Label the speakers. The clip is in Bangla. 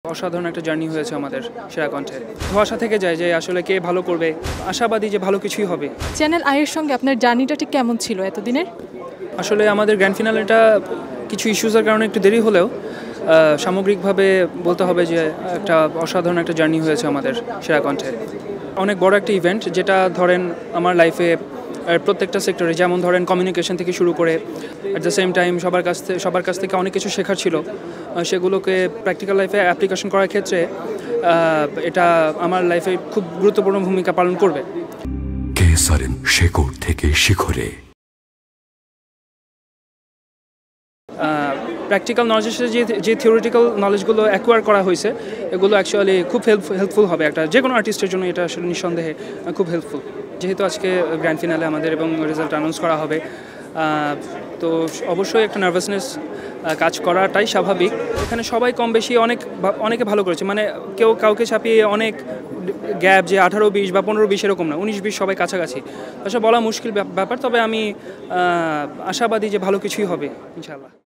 Speaker 1: অসাধারণ একটা জার্নি হয়েছে আমাদের সেরা কণ্ঠে। ধোঁয়াশা থেকে যায় যে আসলে কে ভালো করবে, আশাবাদী যে ভালো কিছুই হবে।
Speaker 2: চ্যানেল আইয়ের সঙ্গে আপনার জার্নিটা ঠিক কেমন ছিল এতদিনের?
Speaker 1: আসলে আমাদের গ্র্যান্ড ফিনালেটা কিছু ইস্যুসের কারণে একটু দেরি হলেও সামগ্রিকভাবে বলতে হবে যে একটা অসাধারণ একটা জার্নি হয়েছে আমাদের সেরা কণ্ঠে। অনেক বড় একটা ইভেন্ট, যেটা ধরেন আমার লাইফে প্রত্যেকটা সেক্টরে, যেমন ধরেন কমিউনিকেশন থেকে শুরু করে অ্যাট দ্য সেম টাইম সবার কাছ থেকে অনেক কিছু শেখার ছিল। সেগুলোকে প্র্যাকটিক্যাল লাইফে অ্যাপ্লিকেশন করার ক্ষেত্রে এটা আমার লাইফে খুব গুরুত্বপূর্ণ ভূমিকা পালন করবে।
Speaker 3: কেসারেন শেকড় থেকে শিখরে।
Speaker 1: প্র্যাকটিক্যাল নলেজের সাথে যে থিওরিটিক্যাল নলেজগুলো অ্যাকোয়ার করা হয়েছে, এগুলো অ্যাকচুয়ালি খুব হেল্পফুল হবে একটা যে কোনো আর্টিস্টের জন্য। এটা আসলে নিঃসন্দেহে খুব হেল্পফুল। যেহেতু আজকে গ্র্যান্ড ফিনালে আমাদের এবং রেজাল্ট অ্যানাউন্স করা হবে, তো অবশ্যই একটা নার্ভাসনেস কাজ করাটাই স্বাভাবিক। এখানে সবাই কম বেশি অনেকে ভালো করেছে, মানে কেউ কাউকে ছাপিয়ে অনেক গ্যাপ যে 18-20 বা 15-20 এরকম না, 19-20 সবাই কাছাকাছি। আসলে বলা মুশকিল ব্যাপার, তবে আমি আশাবাদী যে ভালো কিছুই হবে ইনশাআল্লাহ।